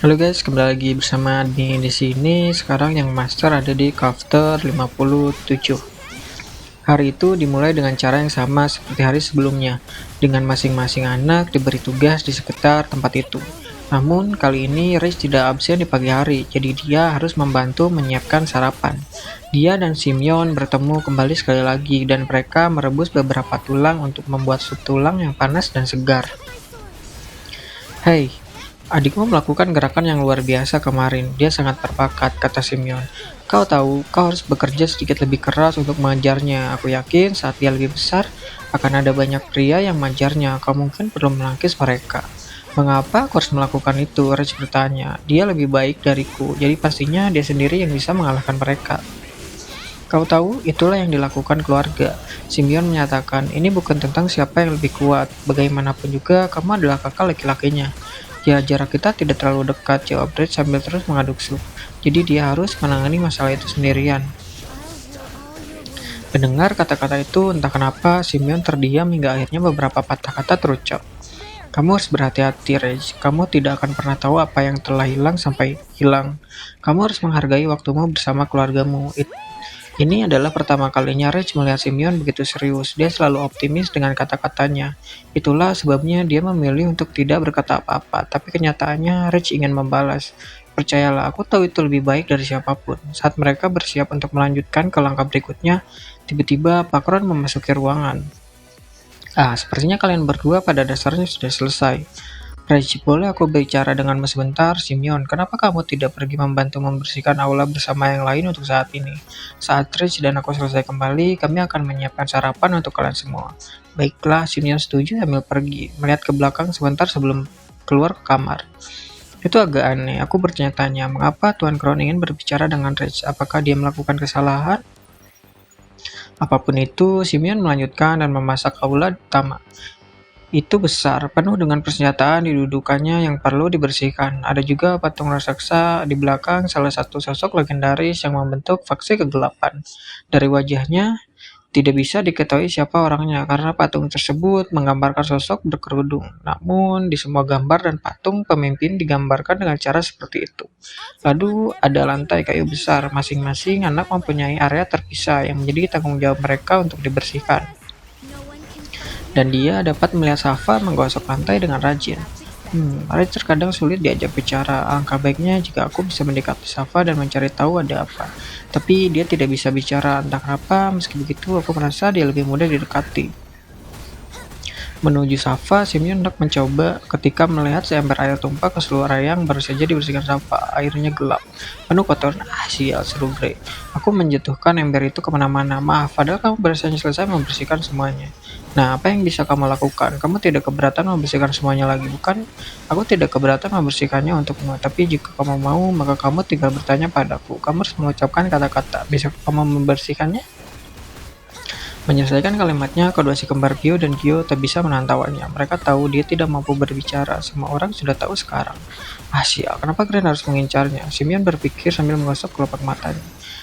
Halo guys, kembali lagi bersama admin di sini. Sekarang yang master ada di chapter 57. Hari itu dimulai dengan cara yang sama seperti hari sebelumnya, dengan masing-masing anak diberi tugas di sekitar tempat itu. Namun kali ini Rich tidak absen di pagi hari, jadi dia harus membantu menyiapkan sarapan. Dia dan Simeon bertemu kembali sekali lagi dan mereka merebus beberapa tulang untuk membuat sup tulang yang panas dan segar. Hei, adikmu melakukan gerakan yang luar biasa kemarin. Dia sangat berbakat, kata Simeon. Kau tahu, kau harus bekerja sedikit lebih keras untuk mengejarnya. Aku yakin saat dia lebih besar, akan ada banyak pria yang mengejarnya. Kau mungkin perlu melangkis mereka. Mengapa aku harus melakukan itu? Rich bertanya. Dia lebih baik dariku, jadi pastinya dia sendiri yang bisa mengalahkan mereka. Kau tahu, itulah yang dilakukan keluarga. Simeon menyatakan, ini bukan tentang siapa yang lebih kuat. Bagaimanapun juga, kamu adalah kakak laki-lakinya. Ya, jarak kita tidak terlalu dekat, jawab Red sambil terus mengaduk sup. Jadi dia harus menangani masalah itu sendirian. Mendengar kata-kata itu, entah kenapa, Simeon terdiam hingga akhirnya beberapa patah kata terucap. Kamu harus berhati-hati, Reg. Kamu tidak akan pernah tahu apa yang telah hilang sampai hilang. Kamu harus menghargai waktumu bersama keluargamu. Ini adalah pertama kalinya Rich melihat Simeon begitu serius. Dia selalu optimis dengan kata-katanya. Itulah sebabnya dia memilih untuk tidak berkata apa-apa. Tapi kenyataannya Rich ingin membalas. Percayalah, aku tahu itu lebih baik dari siapapun. Saat mereka bersiap untuk melanjutkan ke langkah berikutnya, tiba-tiba Pak Ron memasuki ruangan. Sepertinya kalian berdua pada dasarnya sudah selesai. Reggie, boleh aku bicara denganmu sebentar? Simeon, kenapa kamu tidak pergi membantu membersihkan aula bersama yang lain untuk saat ini? Saat Rich dan aku selesai kembali, kami akan menyiapkan sarapan untuk kalian semua. Baiklah, Simeon setuju sambil pergi, melihat ke belakang sebentar sebelum keluar ke kamar. Itu agak aneh, aku bertanya-tanya, mengapa Tuan Crown ingin berbicara dengan Rich? Apakah dia melakukan kesalahan? Apapun itu, Simeon melanjutkan dan memasak aula utama. Itu besar, penuh dengan persenjataan di dudukannya yang perlu dibersihkan. Ada juga patung raksasa di belakang salah satu sosok legendaris yang membentuk faksi kegelapan. Dari wajahnya, tidak bisa diketahui siapa orangnya karena patung tersebut menggambarkan sosok berkerudung. Namun, di semua gambar dan patung, pemimpin digambarkan dengan cara seperti itu. Lalu, ada lantai kayu besar. Masing-masing anak mempunyai area terpisah yang menjadi tanggung jawab mereka untuk dibersihkan. Dan dia dapat melihat Safa menggosok lantai dengan rajin. Rich terkadang sulit diajak bicara. Alangkah baiknya jika aku bisa mendekati Safa dan mencari tahu ada apa. Tapi dia tidak bisa bicara, entah kenapa. Meski begitu, aku merasa dia lebih mudah didekati. Menuju Safa, Simeon hendak mencoba ketika melihat seember air tumpah ke seluruh area yang baru saja dibersihkan Safa. Airnya gelap, penuh kotoran. Sial, seru Grey. Aku menjatuhkan ember itu kemana-mana. Maaf, padahal kamu baru saja selesai membersihkan semuanya. Nah, apa yang bisa kamu lakukan? Kamu tidak keberatan membersihkan semuanya lagi, bukan? Aku tidak keberatan membersihkannya untukmu, tapi jika kamu mau, maka kamu tinggal bertanya padaku. Kamu harus mengucapkan kata-kata. Bisa kamu membersihkannya? Menyelesaikan kalimatnya, kedua si kembar Gio dan Gio tak bisa menahan tawanya. Mereka tahu dia tidak mampu berbicara. Semua orang sudah tahu sekarang. Sial, kenapa kalian harus mengincarnya? Simeon berpikir sambil menggosok kelopak matanya.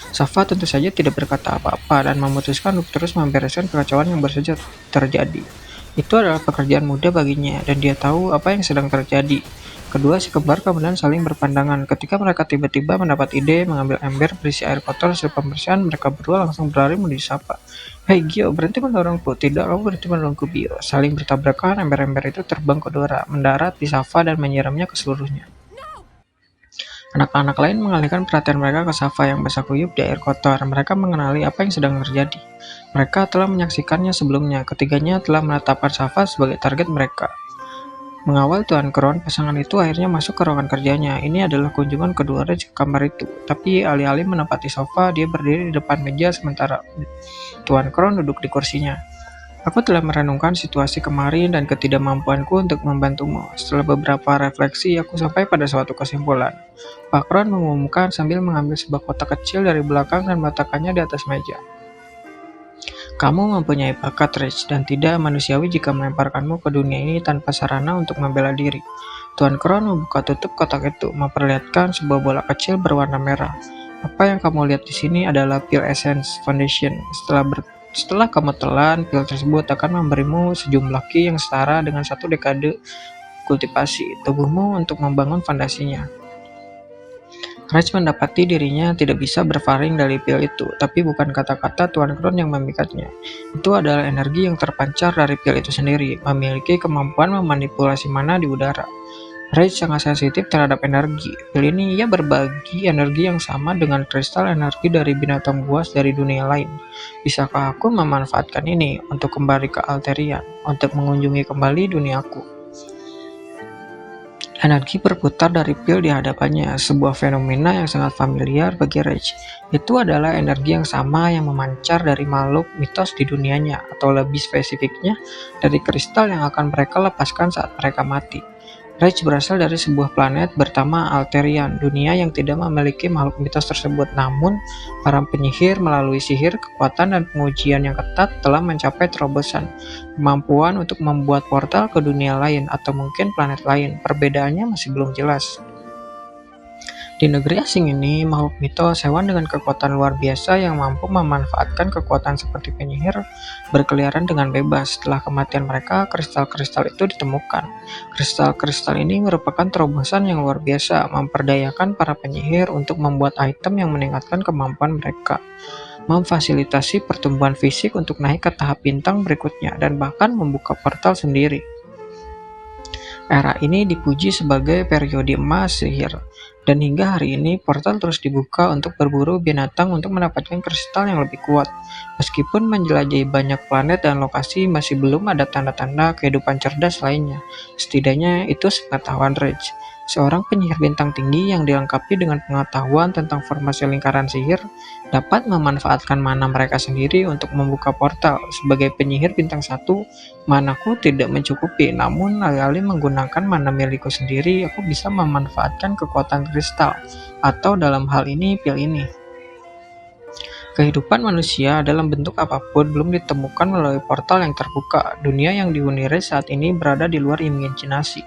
Safa tentu saja tidak berkata apa-apa dan memutuskan untuk terus membereskan kekacauan yang baru saja terjadi. Itu adalah pekerjaan mudah baginya, dan dia tahu apa yang sedang terjadi. Kedua si kembar kemudian saling berpandangan. Ketika mereka tiba-tiba mendapat ide mengambil ember berisi air kotor hasil pembersihan, mereka berdua langsung berlari menuju Safa. Hei Gio, berhenti mendorongku. Tidak, kamu berhenti mendorongku, Gio. Saling bertabrakan, ember-ember itu terbang ke udara, mendarat di Safa dan menyiramnya ke seluruhnya. Anak-anak lain mengalihkan perhatian mereka ke Safa yang basah kuyup di air kotor. Mereka mengenali apa yang sedang terjadi. Mereka telah menyaksikannya sebelumnya. Ketiganya telah menetapkan Safa sebagai target mereka. Mengawal Tuan Crown, pasangan itu akhirnya masuk ke ruangan kerjanya. Ini adalah kunjungan kedua Rich ke kamar itu. Tapi alih-alih menempati sofa, dia berdiri di depan meja sementara Tuan Crown duduk di kursinya. Aku telah merenungkan situasi kemarin dan ketidakmampuanku untuk membantumu. Setelah beberapa refleksi, aku sampai pada suatu kesimpulan. Pak Crown mengumumkan sambil mengambil sebuah kotak kecil dari belakang dan meletakkannya di atas meja. Kamu mempunyai bakat, Rich, dan tidak manusiawi jika melemparkanmu ke dunia ini tanpa sarana untuk membela diri. Tuan Crown membuka tutup kotak itu, memperlihatkan sebuah bola kecil berwarna merah. Apa yang kamu lihat di sini adalah pil Essence Foundation. Setelah kamu telan, pil tersebut akan memberimu sejumlah ki yang setara dengan 1 dekade kultivasi tubuhmu untuk membangun fondasinya. Raj mendapati dirinya tidak bisa berpaling dari pil itu, tapi bukan kata-kata Tuan Kron yang memikatnya. Itu adalah energi yang terpancar dari pil itu sendiri, memiliki kemampuan memanipulasi mana di udara. Raj sangat sensitif terhadap energi. Pil ini ia berbagi energi yang sama dengan kristal energi dari binatang buas dari dunia lain. Bisakah aku memanfaatkan ini untuk kembali ke Alterian, untuk mengunjungi kembali duniaku? Energi berputar dari pil di hadapannya, sebuah fenomena yang sangat familiar bagi Rage. Itu adalah energi yang sama yang memancar dari makhluk mitos di dunianya, atau lebih spesifiknya, dari kristal yang akan mereka lepaskan saat mereka mati. Rage berasal dari sebuah planet bernama Alterian, dunia yang tidak memiliki makhluk mitos tersebut. Namun, para penyihir melalui sihir, kekuatan, dan pengujian yang ketat telah mencapai terobosan, kemampuan untuk membuat portal ke dunia lain atau mungkin planet lain. Perbedaannya masih belum jelas. Di negeri asing ini, makhluk mitos, hewan dengan kekuatan luar biasa yang mampu memanfaatkan kekuatan seperti penyihir, berkeliaran dengan bebas. Setelah kematian mereka, kristal-kristal itu ditemukan. Kristal-kristal ini merupakan terobosan yang luar biasa, memperdayakan para penyihir untuk membuat item yang meningkatkan kemampuan mereka, memfasilitasi pertumbuhan fisik untuk naik ke tahap bintang berikutnya, dan bahkan membuka portal sendiri. Era ini dipuji sebagai periode emas sihir, dan hingga hari ini portal terus dibuka untuk berburu binatang untuk mendapatkan kristal yang lebih kuat. Meskipun menjelajahi banyak planet dan lokasi, masih belum ada tanda-tanda kehidupan cerdas lainnya. Setidaknya itu sepengetahuan Rage, seorang penyihir bintang tinggi yang dilengkapi dengan pengetahuan tentang formasi lingkaran sihir, dapat memanfaatkan mana mereka sendiri untuk membuka portal. Sebagai penyihir bintang 1, manaku tidak mencukupi, namun alih-alih menggunakan mana milikku sendiri, aku bisa memanfaatkan kekuatan kristal, atau dalam hal ini pil ini. Kehidupan manusia dalam bentuk apapun belum ditemukan melalui portal yang terbuka. Dunia yang dihuni Rage saat ini berada di luar imajinasi,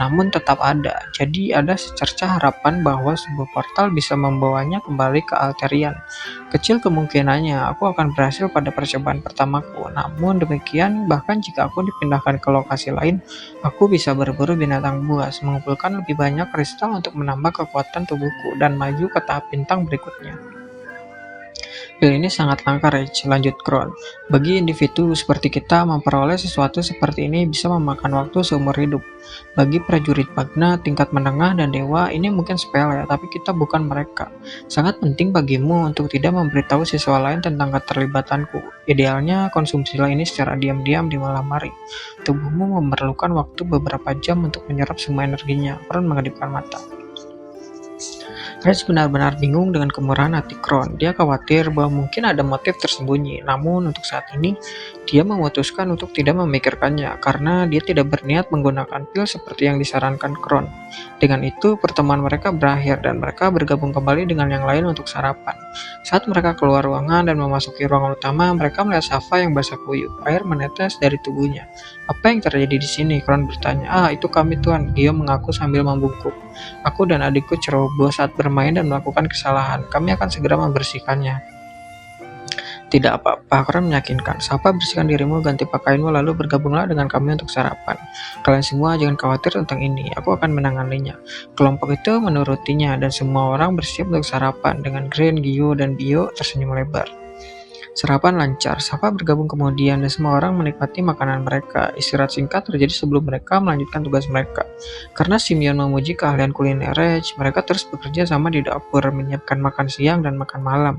namun tetap ada. Jadi ada secerca harapan bahwa sebuah portal bisa membawanya kembali ke Alterian. Kecil kemungkinannya aku akan berhasil pada percobaan pertamaku. Namun demikian, bahkan jika aku dipindahkan ke lokasi lain, aku bisa berburu binatang buas, mengumpulkan lebih banyak kristal untuk menambah kekuatan tubuhku, dan maju ke tahap bintang berikutnya. Pil ini sangat langka, Rage, lanjut Kron. Bagi individu seperti kita, memperoleh sesuatu seperti ini bisa memakan waktu seumur hidup. Bagi prajurit Magna, tingkat menengah, dan dewa, ini mungkin sepele, tapi kita bukan mereka. Sangat penting bagimu untuk tidak memberitahu siswa lain tentang keterlibatanku. Idealnya, konsumsilah ini secara diam-diam di malam hari. Tubuhmu memerlukan waktu beberapa jam untuk menyerap semua energinya. Kron mengedipkan mata. Rage benar-benar bingung dengan kemurahan hati Kron. Dia khawatir bahwa mungkin ada motif tersembunyi, namun untuk saat ini, dia memutuskan untuk tidak memikirkannya, karena dia tidak berniat menggunakan pil seperti yang disarankan Kron. Dengan itu, pertemuan mereka berakhir, dan mereka bergabung kembali dengan yang lain untuk sarapan. Saat mereka keluar ruangan dan memasuki ruangan utama, mereka melihat Safa yang basah kuyup. Air menetes dari tubuhnya. "Apa yang terjadi di sini?" Kron bertanya. "Ah, itu kami, Tuan," Gio mengaku sambil membungkuk. "Aku dan adikku ceroboh saat bermain dan melakukan kesalahan. Kami akan segera membersihkannya." "Tidak apa-apa," Kron meyakinkan. "Safa, bersihkan dirimu, ganti pakaianmu, lalu bergabunglah dengan kami untuk sarapan. Kalian semua jangan khawatir tentang ini, aku akan menanganinya." Kelompok itu menurutinya, dan semua orang bersiap untuk sarapan. Dengan Gren, Gio, dan Bio tersenyum lebar. Sarapan lancar, Safa bergabung kemudian, dan semua orang menikmati makanan mereka. Istirahat singkat terjadi sebelum mereka melanjutkan tugas mereka. Karena Simeon memuji keahlian kuliner Rage, mereka terus bekerja sama di dapur, menyiapkan makan siang dan makan malam.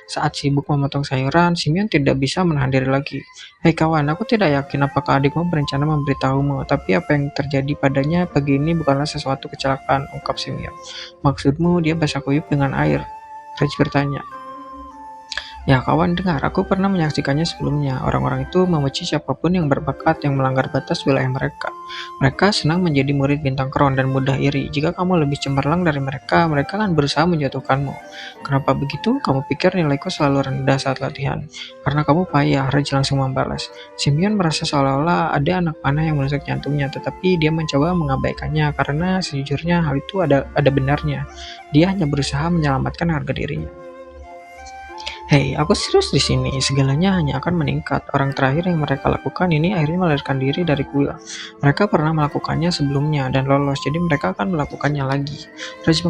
Saat sibuk memotong sayuran, Simeon tidak bisa menahan diri lagi. "Hei kawan, aku tidak yakin apakah adikmu berencana memberitahumu, tapi apa yang terjadi padanya pagi ini bukanlah sesuatu kecelakaan," ungkap Simeon. "Maksudmu dia basah kuyup dengan air?" Rage bertanya. "Ya kawan, dengar, aku pernah menyaksikannya sebelumnya. Orang-orang itu memuji siapapun yang berbakat yang melanggar batas wilayah mereka. Mereka senang menjadi murid bintang Kron dan mudah iri. Jika kamu lebih cemerlang dari mereka, mereka akan berusaha menjatuhkanmu." "Kenapa begitu? Kamu pikir nilaiku selalu rendah saat latihan? Karena kamu payah," Rage langsung membalas. Simeon merasa seolah-olah ada anak panah yang menusuk jantungnya, tetapi dia mencoba mengabaikannya karena sejujurnya hal itu ada benarnya. Dia hanya berusaha menyelamatkan harga dirinya. "Hei, aku serius di sini. Segalanya hanya akan meningkat. Orang terakhir yang mereka lakukan ini akhirnya melarikan diri dari kuil. Mereka pernah melakukannya sebelumnya dan lolos, jadi mereka akan melakukannya lagi." Rage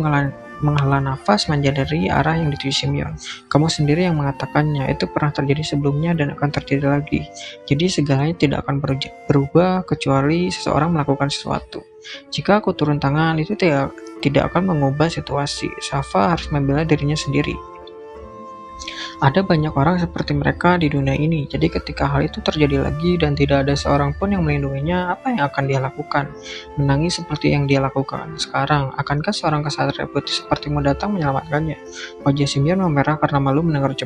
menghela nafas menyadari arah yang dituju Simeon. Kamu sendiri yang mengatakannya, itu pernah terjadi sebelumnya dan akan terjadi lagi. Jadi segalanya tidak akan berubah kecuali seseorang melakukan sesuatu. Jika aku turun tangan, itu tidak akan mengubah situasi. Safa harus membela dirinya sendiri. Ada banyak orang seperti mereka di dunia ini, jadi ketika hal itu terjadi lagi dan tidak ada seorang pun yang melindunginya, apa yang akan dia lakukan? Menangis seperti yang dia lakukan sekarang. Akankah seorang kesatria putih sepertimu datang menyelamatkannya? Wajah Simeon memerah karena malu mendengar ucapan